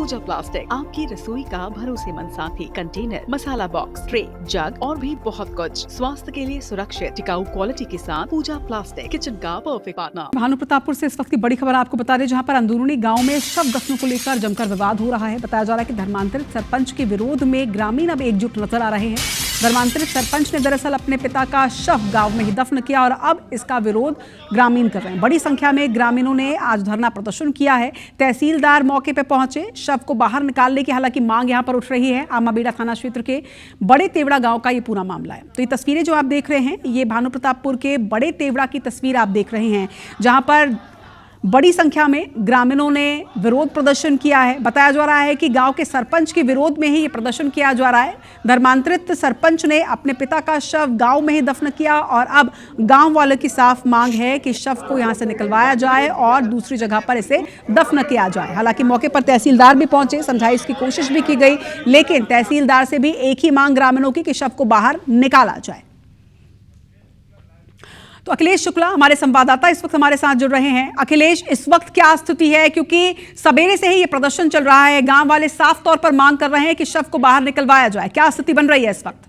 पूजा plastic, आपकी रसोई का भरोसेमंद साथी। कंटेनर, मसाला बॉक्स, ट्रे, जग और भी बहुत कुछ। स्वास्थ्य के लिए सुरक्षित टिकाऊ क्वालिटी के साथ पूजा प्लास्टिक, किचन का परफेक्ट पार्टनर। भानु प्रतापपुर से इस वक्त की बड़ी खबर आपको बता दें, जहां पर अंदरूनी गांव में शव दफनों को लेकर जमकर विवाद हो रहा है। बताया जा रहा है कि धर्मांतरित सरपंच के विरोध में ग्रामीण अब एकजुट नजर आ रहे हैं। धर्मांतरित सरपंच ने दरअसल अपने पिता का शव गांव में ही दफन किया और अब इसका विरोध ग्रामीण कर रहे हैं। बड़ी संख्या में ग्रामीणों ने आज धरना प्रदर्शन किया है। तहसीलदार मौके पर पहुंचे, शव को बाहर निकालने की हालांकि मांग यहां पर उठ रही है। आमाबेड़ा थाना क्षेत्र के बड़े तेवड़ा गांव का ये पूरा मामला है। तो ये तस्वीरें जो आप देख रहे हैं, ये भानु प्रतापपुर के बड़े तेवड़ा की तस्वीर आप देख रहे हैं, जहां पर बड़ी संख्या में ग्रामीणों ने विरोध प्रदर्शन किया है। बताया जा रहा है कि गांव के सरपंच के विरोध में ही ये प्रदर्शन किया जा रहा है। धर्मांतरित सरपंच ने अपने पिता का शव गांव में ही दफन किया और अब गांव वालों की साफ मांग है कि शव को यहां से निकलवाया जाए और दूसरी जगह पर इसे दफन किया जाए। हालांकि मौके पर तहसीलदार भी पहुंचे, समझाइश की कोशिश भी की गई, लेकिन तहसीलदार से भी एक ही मांग ग्रामीणों की कि शव को बाहर निकाला जाए। तो अखिलेश शुक्ला हमारे संवाददाता इस वक्त हमारे साथ जुड़ रहे हैं। अखिलेश, इस वक्त क्या स्थिति है, क्योंकि सवेरे से ही ये प्रदर्शन चल रहा है, गांव वाले साफ तौर पर मांग कर रहे हैं कि शव को बाहर निकलवाया जाए। क्या स्थिति बन रही है इस वक्त?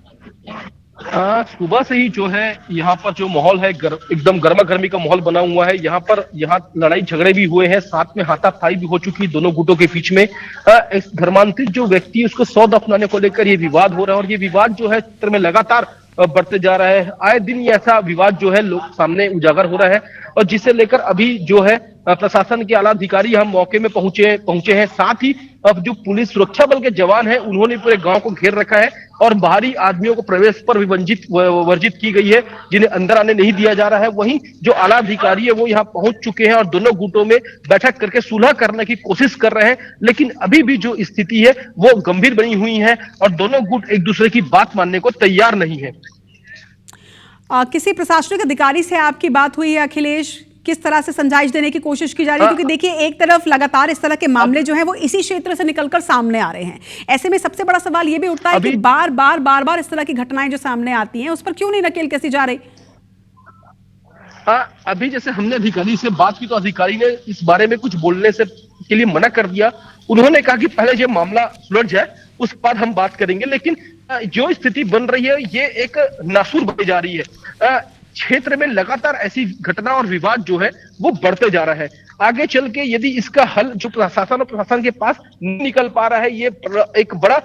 सुबह से ही जो है यहाँ पर जो माहौल है एकदम गर्मा गर्मी का माहौल बना हुआ है। यहाँ लड़ाई झगड़े भी हुए हैं, साथ में हाथापाई भी हो चुकी है दोनों गुटों के बीच में। इस धर्मांतरित जो व्यक्ति है उसको शव दफनाने को लेकर ये विवाद हो रहा है और ये विवाद जो है क्षेत्र में लगातार बढ़ते जा रहा है। आए दिन ये ऐसा विवाद जो है लोग सामने उजागर हो रहा है और जिसे लेकर अभी जो है प्रशासन के आला अधिकारी यहाँ मौके में पहुंचे हैं। साथ ही अब जो पुलिस सुरक्षा बल के जवान हैं उन्होंने पूरे गांव को घेर रखा है और बाहरी आदमियों को प्रवेश पर भी वर्जित की गई है, जिन्हें अंदर आने नहीं दिया जा रहा है। वहीं जो आला अधिकारी है वो यहाँ पहुंच चुके हैं और दोनों गुटों में बैठक करके सुलह करने की कोशिश कर रहे हैं, लेकिन अभी भी जो स्थिति है वो गंभीर बनी हुई है और दोनों गुट एक दूसरे की बात मानने को तैयार नहीं है। किसी प्रशासनिक अधिकारी से आपकी बात हुई है अखिलेश? किस तरह से समझाइश देने की कोशिश की जा रही है? क्योंकि देखिए, एक तरफ लगातार इस तरह के मामले जो हैं वो इसी क्षेत्र से निकलकर सामने आ रहे हैं। ऐसे में सबसे बड़ा सवाल ये भी उठता है कि बार बार इस तरह की घटनाएं जो सामने आती हैं उस पर क्यों नहीं नकेल कसी जा रही? अभी जैसे हमने अधिकारी से बात की तो अधिकारी ने इस बारे में कुछ बोलने से के लिए मना कर दिया। उन्होंने कहा कि पहले ये मामला सुलझ जाए उस पर हम बात करेंगे, लेकिन जो स्थिति बन रही है ये एक नासूर बनी जा रही है। क्षेत्र में लगातार ऐसी घटना और विवाद जो है वो बढ़ते जा रहा है। आगे चल के यदि इसका हल जो प्रशासन और प्रशासन के पास नहीं निकल पा रहा है, ये एक बड़ा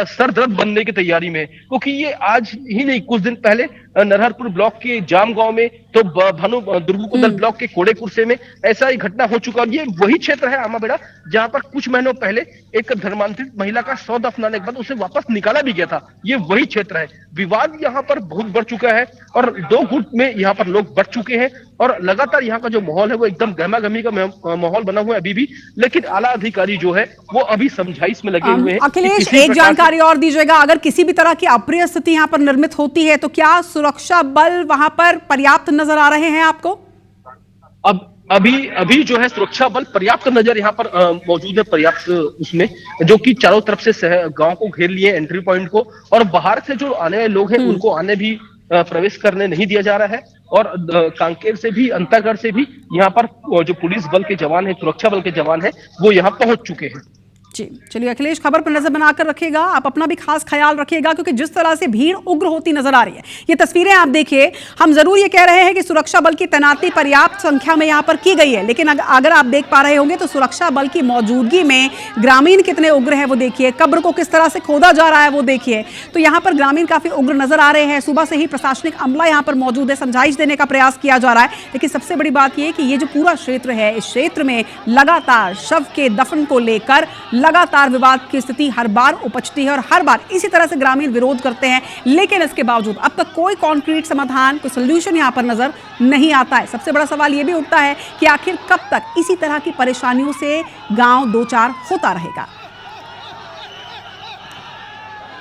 सरदर्द बनने की तैयारी में है। क्योंकि ये आज ही नहीं, कुछ दिन पहले नरहरपुर ब्लॉक के जाम गांव में तो भानु दुर्गुकुंदल ब्लॉक के कोड़ेकुरसे में ऐसा ही घटना हो चुका और ये वही क्षेत्र है आमाबेड़ा जहां पर कुछ महीनों पहले एक धर्मांतरित महिला का शव दफनाने के बाद उसे वापस निकाला भी गया था। ये वही क्षेत्र है। विवाद यहाँ पर बहुत बढ़ चुका है और दो गुट में यहाँ पर लोग बढ़ चुके हैं और लगातार यहाँ का जो माहौल है वो एकदम गहमा-गहमी का माहौल बना हुआ है अभी भी, लेकिन आला अधिकारी जो है वो अभी समझाइश में लगे हुए हैं। अखिलेश, एक जानकारी और दीजिएगा, अगर किसी भी तरह की अप्रिय स्थिति यहाँ पर निर्मित होती है तो क्या सुरक्षा बल वहां पर पर्याप्त नजर आ रहे हैं आपको? अब अभी जो है सुरक्षा बल पर्याप्त नजर यहाँ पर मौजूद है, पर्याप्त उसमें जो कि चारों तरफ से गांव को घेर लिए एंट्री पॉइंट को, और बाहर से जो आने वाले लोग हैं उनको आने भी प्रवेश करने नहीं दिया जा रहा है। और कांकेर से भी, अंतागढ़ से भी यहाँ पर जो पुलिस बल के जवान है, सुरक्षा बल के जवान है, वो यहाँ पहुंच चुके हैं। जी चलिए अखिलेश, खबर पर नजर बनाकर रखिएगा, आप अपना भी खास ख्याल रखिएगा, क्योंकि जिस तरह से भीड़ उग्र होती नजर आ रही है, ये तस्वीरें आप देखिए। हम जरूर ये कह रहे हैं कि सुरक्षा बल की तैनाती पर्याप्त संख्या में यहाँ पर की गई है, लेकिन अगर आप देख पा रहे होंगे तो सुरक्षा बल की मौजूदगी में ग्रामीण कितने उग्र है वो देखिए, कब्र को किस तरह से खोदा जा रहा है वो देखिए। तो यहाँ पर ग्रामीण काफी उग्र नजर आ रहे हैं। सुबह से ही प्रशासनिक अमला यहाँ पर मौजूद है, समझाइश देने का प्रयास किया जा रहा है, लेकिन सबसे बड़ी बात यह कि ये जो पूरा क्षेत्र है, इस क्षेत्र में लगातार शव के दफन को लेकर लगातार विवाद की स्थिति हर बार उपजती है और हर बार इसी तरह से ग्रामीण विरोध करते हैं, लेकिन इसके बावजूद अब तक कोई कॉन्क्रीट समाधान, कोई सोल्यूशन यहां पर नजर नहीं आता है। सबसे बड़ा सवाल यह भी उठता है कि आखिर कब तक इसी तरह की परेशानियों से गांव दो चार होता रहेगा।